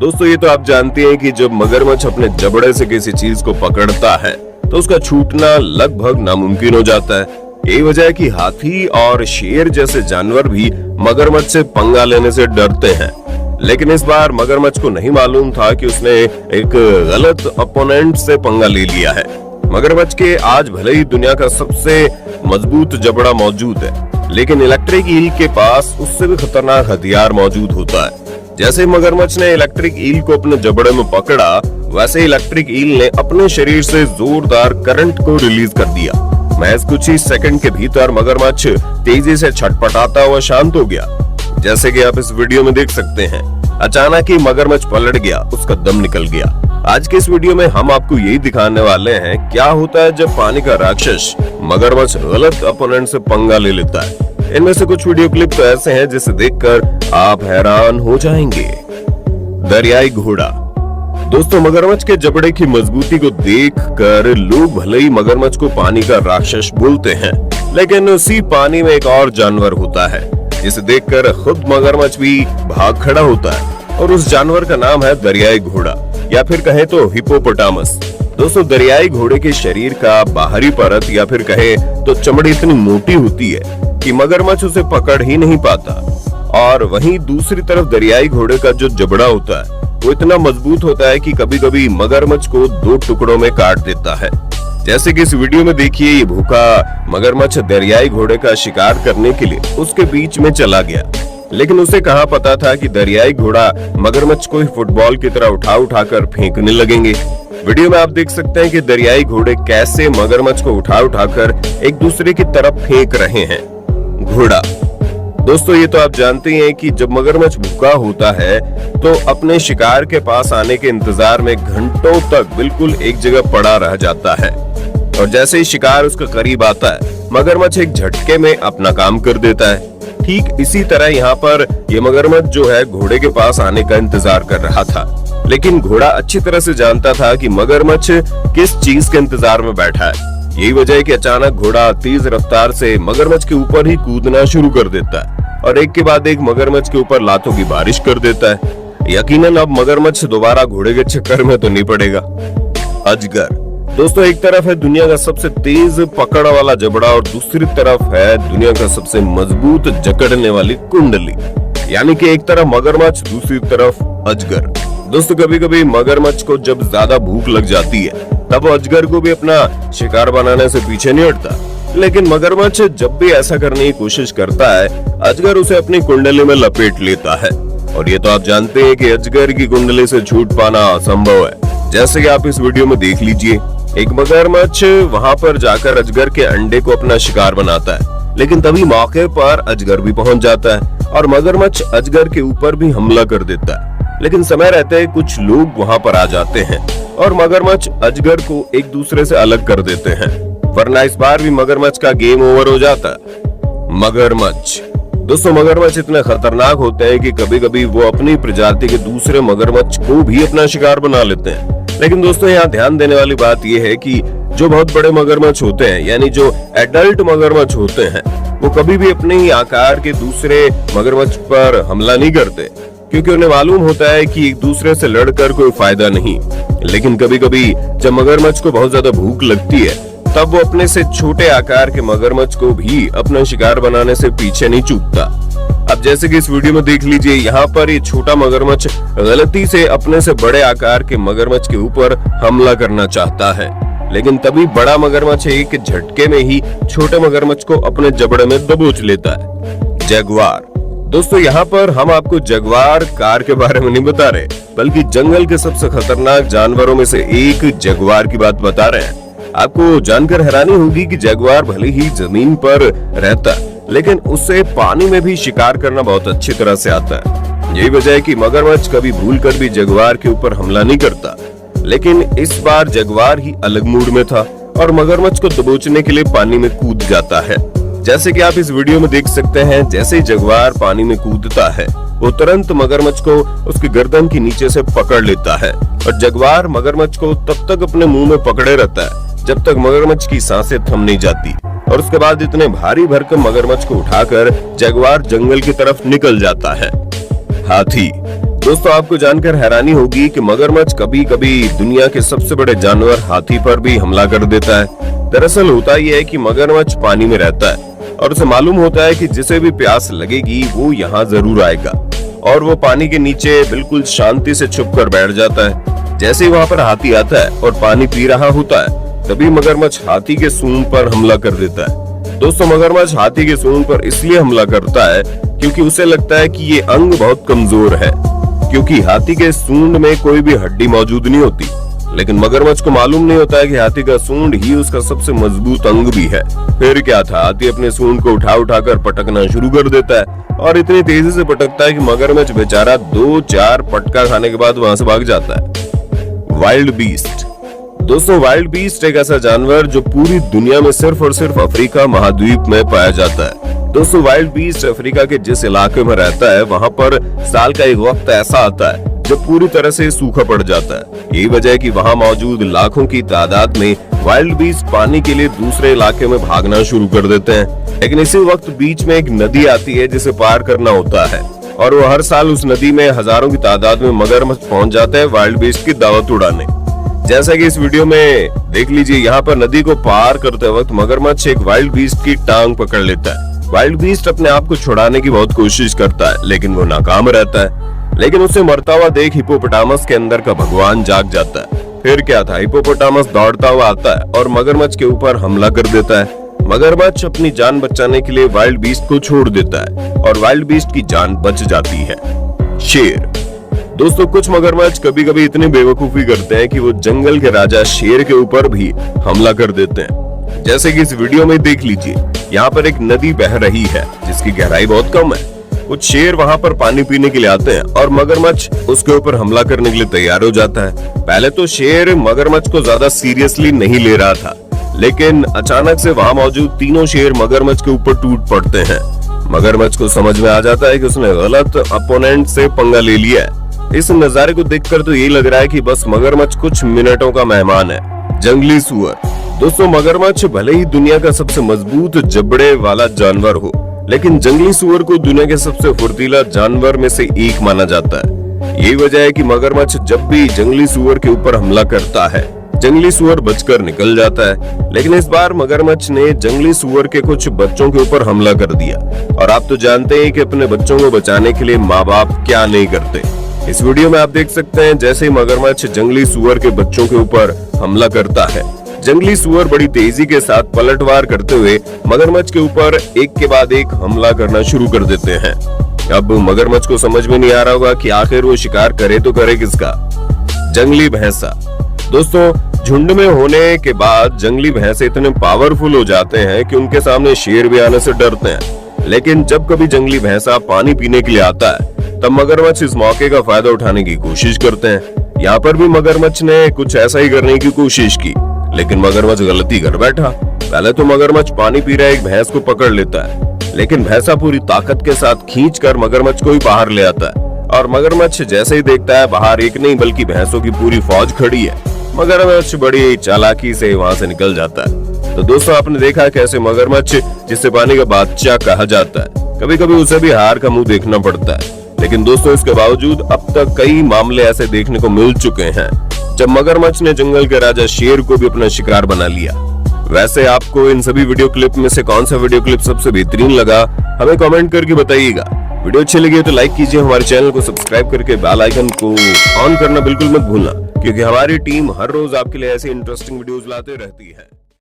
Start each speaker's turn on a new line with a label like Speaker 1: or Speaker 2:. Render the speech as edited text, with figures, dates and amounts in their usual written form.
Speaker 1: दोस्तों ये तो आप जानते हैं कि जब मगरमच्छ अपने जबड़े से किसी चीज को पकड़ता है तो उसका छूटना लगभग नामुमकिन हो जाता है। यही वजह है कि हाथी और शेर जैसे जानवर भी मगरमच्छ से पंगा लेने से डरते हैं। लेकिन इस बार मगरमच्छ को नहीं मालूम था कि उसने एक गलत अपोनेंट से पंगा ले लिया है। मगरमच्छ के आज भले ही दुनिया का सबसे मजबूत जबड़ा मौजूद है, लेकिन इलेक्ट्रिक ईल के पास उससे भी खतरनाक हथियार मौजूद होता है। जैसे मगरमच्छ ने इलेक्ट्रिक ईल को अपने जबड़े में पकड़ा, वैसे इलेक्ट्रिक ईल ने अपने शरीर से जोरदार करंट को रिलीज कर दिया। महज कुछ ही सेकंड के भीतर मगरमच्छ तेजी से छटपटाता हुआ शांत हो गया। जैसे कि आप इस वीडियो में देख सकते हैं, अचानक ही मगरमच्छ पलट गया, उसका दम निकल गया। आज के इस वीडियो में हम आपको यही दिखाने वाले हैं क्या होता है जब पानी का राक्षस मगरमच्छ गलत अपोनेंट से पंगा ले लेता है। इनमें से कुछ वीडियो क्लिप तो ऐसे हैं जिसे देखकर आप हैरान हो जाएंगे। दरियाई घोड़ा। दोस्तों मगरमच्छ के जबड़े की मजबूती को देखकर लोग भले ही मगरमच्छ को पानी का राक्षस बोलते हैं, लेकिन उसी पानी में एक और जानवर होता है जिसे देखकर खुद मगरमच्छ भी भाग खड़ा होता है, और उस जानवर का नाम है दरियाई घोड़ा, या फिर कहे तो हिप्पोपोटामस। दोस्तों दरियाई घोड़े के शरीर का बाहरी परत या फिर कहे तो चमड़ी इतनी मोटी होती है कि मगरमच्छ उसे पकड़ ही नहीं पाता, और वहीं दूसरी तरफ दरियाई घोड़े का जो जबड़ा होता है वो इतना मजबूत होता है कि कभी कभी मगरमच्छ को 2 टुकड़ों में काट देता है। जैसे कि इस वीडियो में देखिए, ये भूखा मगरमच्छ दरियाई घोड़े का शिकार करने के लिए उसके बीच में चला गया, लेकिन उसे कहाँ पता था कि दरियाई घोड़ा मगरमच्छ को फुटबॉल की तरह उठा कर फेंकने लगेंगे। वीडियो में आप देख सकते हैं कि दरियाई घोड़े कैसे मगरमच्छ को उठाकर एक दूसरे की तरफ फेंक रहे हैं। घोड़ा। दोस्तों ये तो आप जानते हैं कि जब मगरमच्छ भूखा होता है तो अपने शिकार के पास आने के इंतजार में घंटों तक बिल्कुल एक जगह पड़ा रह जाता है, और जैसे ही शिकार उसके करीब आता है मगरमच्छ एक झटके में अपना काम कर देता है। ठीक इसी तरह यहाँ पर ये मगरमच्छ जो है घोड़े के पास आने का इंतजार कर रहा था, लेकिन घोड़ा अच्छी तरह से जानता था कि मगरमच्छ किस चीज के इंतजार में बैठा है। यही वजह है कि अचानक घोड़ा तेज रफ्तार से मगरमच्छ के ऊपर ही कूदना शुरू कर देता है और एक के बाद एक मगरमच्छ के ऊपर लातों की बारिश कर देता है। यकीनन अब मगरमच्छ दोबारा घोड़े के चक्कर में तो नहीं पड़ेगा। अजगर। दोस्तों एक तरफ है दुनिया का सबसे तेज पकड़ वाला जबड़ा और दूसरी तरफ है दुनिया का सबसे मजबूत जकड़ने वाली कुंडली, यानी कि एक तरफ मगरमच्छ दूसरी तरफ अजगर। दोस्तों कभी कभी मगरमच्छ को जब ज्यादा भूख लग जाती है तब अजगर को भी अपना शिकार बनाने से पीछे नहीं हटता, लेकिन मगरमच्छ जब भी ऐसा करने की कोशिश करता है अजगर उसे अपनी कुंडली में लपेट लेता है, और ये तो आप जानते हैं कि अजगर की कुंडली से छूट पाना असंभव है। जैसे कि आप इस वीडियो में देख लीजिए, एक मगरमच्छ वहां पर जाकर अजगर के अंडे को अपना शिकार बनाता है, लेकिन तभी मौके पर अजगर भी पहुंच जाता है और मगरमच्छ अजगर के ऊपर भी हमला कर देता है। लेकिन समय रहते कुछ लोग वहां पर आ जाते हैं और मगरमच्छ अजगर को एक दूसरे से अलग कर देते हैं, वरना इस बार भी मगरमच्छ का गेम ओवर हो जाता है। मगरमच्छ। दोस्तों मगरमच्छ इतने खतरनाक होते हैं कि कभी कभी वो अपनी प्रजाति के दूसरे मगरमच्छ को भी अपना शिकार बना लेते हैं। लेकिन दोस्तों यहाँ ध्यान देने वाली बात यह है कि जो बहुत बड़े मगरमच्छ होते हैं, यानी जो एडल्ट मगरमच्छ होते हैं, वो कभी भी अपने ही आकार के दूसरे मगरमच्छ पर हमला नहीं करते, क्योंकि उन्हें मालूम होता है कि एक दूसरे से लड़कर कोई फायदा नहीं। लेकिन कभी कभी जब मगरमच्छ को बहुत ज्यादा भूख लगती है तब वो अपने से छोटे आकार के मगरमच्छ को भी अपना शिकार बनाने से पीछे नहीं चूकता। अब जैसे कि इस वीडियो में देख लीजिए, यहाँ पर ये छोटा मगरमच्छ गलती से अपने से बड़े आकार के मगरमच्छ के ऊपर हमला करना चाहता है, लेकिन तभी बड़ा मगरमच्छ एक झटके में ही छोटे मगरमच्छ को अपने जबड़े में दबोच लेता है। जगुआर। दोस्तों यहाँ पर हम आपको जगुआर कार के बारे में नहीं बता रहे, बल्कि जंगल के सबसे खतरनाक जानवरों में से एक जगुआर की बात बता रहे हैं। आपको जानकर हैरानी होगी कि जगुआर भले ही जमीन पर रहता है, लेकिन उससे पानी में भी शिकार करना बहुत अच्छी तरह से आता है। यही वजह है कि मगरमच्छ कभी भूलकर भी जगुआर के ऊपर हमला नहीं करता, लेकिन इस बार जगुआर ही अलग मूड में था और मगरमच्छ को दबोचने के लिए पानी में कूद जाता है। जैसे कि आप इस वीडियो में देख सकते हैं, जैसे ही जगुआर पानी में कूदता है वो तुरंत मगरमच्छ को उसकी गर्दन के नीचे से पकड़ लेता है, और जगुआर मगरमच्छ को तब तक अपने मुंह में पकड़े रहता है जब तक मगरमच्छ की सांसें थम नहीं जाती, और उसके बाद इतने भारी भरकम मगरमच्छ को उठाकर जगुआर जंगल की तरफ निकल जाता है। हाथी। दोस्तों आपको जानकर हैरानी होगी कि मगरमच्छ कभी कभी दुनिया के सबसे बड़े जानवर हाथी पर भी हमला कर देता है। दरअसल होता यह है कि मगरमच्छ पानी में रहता है और उसे मालूम होता है कि जिसे भी प्यास लगेगी वो यहाँ जरूर आएगा, और वो पानी के नीचे बिल्कुल शांति से छुप कर बैठ जाता है। जैसे ही वहाँ पर हाथी आता है और पानी पी रहा होता है, तभी मगरमच्छ हाथी के सूंड पर हमला कर देता है। दोस्तों मगरमच्छ हाथी के सूंड पर इसलिए हमला करता है क्योंकि उसे लगता है कि ये अंग बहुत कमजोर है, क्योंकि हाथी के सूंड में कोई भी हड्डी मौजूद नहीं होती। लेकिन मगरमच्छ को मालूम नहीं होता है कि हाथी का सूंड ही उसका सबसे मजबूत अंग भी है। फिर क्या था, हाथी अपने सूंड को उठाकर पटकना शुरू कर देता है और इतनी तेजी से पटकता है कि मगरमच्छ बेचारा 2-4 पटका खाने के बाद वहां से भाग जाता है। Wild beast. दोस्तों वाइल्ड बीस्ट एक ऐसा जानवर जो पूरी दुनिया में सिर्फ और सिर्फ अफ्रीका महाद्वीप में पाया जाता है। दोस्तों वाइल्ड बीस्ट अफ्रीका के जिस इलाके में रहता है वहां पर साल का एक वक्त ऐसा आता है जब पूरी तरह से सूखा पड़ जाता है। यही वजह है कि वहां मौजूद लाखों की तादाद में वाइल्ड बीस्ट पानी के लिए दूसरे इलाके में भागना शुरू कर देते हैं। लेकिन इसी वक्त बीच में एक नदी आती है जिसे पार करना होता है, और वो हर साल उस नदी में हजारों की तादाद में मगरमच्छ पहुंच जाते हैं वाइल्ड बीस्ट की दावत उड़ाने। जैसा कि इस वीडियो में देख लीजिए, यहाँ पर नदी को पार करते वक्त मगरमच्छ एक वाइल्ड बीस्ट की टांग पकड़ लेता है। वाइल्ड बीस्ट अपने आप को छुड़ाने की बहुत कोशिश करता है, लेकिन वो नाकाम रहता है। लेकिन उसे मरता हुआ देख हिप्पोपोटामस के अंदर का भगवान जाग जाता है। फिर क्या था, हिप्पोपोटामस दौड़ता हुआ आता है और मगरमच्छ के ऊपर हमला कर देता है। मगरमच्छ अपनी जान बचाने के लिए वाइल्ड बीस्ट को छोड़ देता है और वाइल्ड बीस्ट की जान बच जाती है। शेर। दोस्तों कुछ मगरमच्छ कभी कभी इतनी बेवकूफी करते हैं कि वो जंगल के राजा शेर के ऊपर भी हमला कर देते हैं। जैसे कि इस वीडियो में देख लीजिए, यहाँ पर एक नदी बह रही है जिसकी गहराई बहुत कम है। कुछ शेर वहाँ पर पानी पीने के लिए आते हैं और मगरमच्छ उसके ऊपर हमला करने के लिए तैयार हो जाता है। पहले तो शेर मगरमच्छ को ज्यादा सीरियसली नहीं ले रहा था, लेकिन अचानक से वहाँ मौजूद तीनों शेर मगरमच्छ के ऊपर टूट पड़ते हैं। मगरमच्छ को समझ में आ जाता है कि उसने गलत अपोनेंट से पंगा ले लिया है। इस नजारे को देखकर तो यही लग रहा है कि बस मगरमच्छ कुछ मिनटों का मेहमान है। जंगली सूअर। दोस्तों मगरमच्छ भले ही दुनिया का सबसे मजबूत जबड़े वाला जानवर हो, लेकिन जंगली सूअर को दुनिया के सबसे फुर्तीला जानवर में से एक माना जाता है। यही वजह है कि मगरमच्छ जब भी जंगली सूअर के ऊपर हमला करता है, जंगली सूअर बचकर निकल जाता है। लेकिन इस बार मगरमच्छ ने जंगली सूअर के कुछ बच्चों के ऊपर हमला कर दिया, और आप तो जानते हैं कि अपने बच्चों को बचाने के लिए माँ बाप क्या नहीं करते। इस वीडियो में आप देख सकते हैं जैसे ही मगरमच्छ जंगली सूअर के बच्चों के ऊपर हमला करता है, जंगली सूअर बड़ी तेजी के साथ पलटवार करते हुए मगरमच्छ के ऊपर एक के बाद एक हमला करना शुरू कर देते हैं। अब मगरमच्छ को समझ में नहीं आ रहा होगा कि आखिर वो शिकार करे तो करे किसका। जंगली भैंसा। दोस्तों झुंड में होने के बाद जंगली भैंसे इतने पावरफुल हो जाते हैं कि उनके सामने शेर भी आने से डरते हैं। लेकिन जब कभी जंगली भैंसा पानी पीने के लिए आता है, तब मगरमच्छ इस मौके का फायदा उठाने की कोशिश करते हैं। यहाँ पर भी मगरमच्छ ने कुछ ऐसा ही करने की कोशिश की, लेकिन मगरमच्छ गलती कर बैठा। पहले तो मगरमच्छ पानी पी रहा एक भैंस को पकड़ लेता है, लेकिन भैंसा पूरी ताकत के साथ खींचकर मगरमच्छ को ही बाहर ले आता है, और मगरमच्छ जैसे ही देखता है बाहर एक नहीं बल्कि भैंसों की पूरी फौज खड़ी है, मगरमच्छ बड़ी चालाकी से वहां से निकल जाता है। तो दोस्तों आपने देखा कैसे मगरमच्छ, जिसे पानी का बादशाह कहा जाता है, कभी कभी उसे भी हार का मुंह देखना पड़ता है। लेकिन दोस्तों इसके बावजूद अब तक कई मामले ऐसे देखने को मिल चुके हैं जब मगरमच्छ ने जंगल के राजा शेर को भी अपना शिकार बना लिया। वैसे आपको इन सभी वीडियो क्लिप में से कौन सा वीडियो क्लिप सबसे बेहतरीन लगा, हमें कमेंट करके बताइएगा। वीडियो अच्छी लगी तो लाइक कीजिए, हमारे चैनल को सब्सक्राइब करके बेल आइकन को ऑन करना बिल्कुल मत भूलना, क्योंकि हमारी टीम हर रोज आपके लिए ऐसी इंटरेस्टिंग वीडियोस लाते रहती है।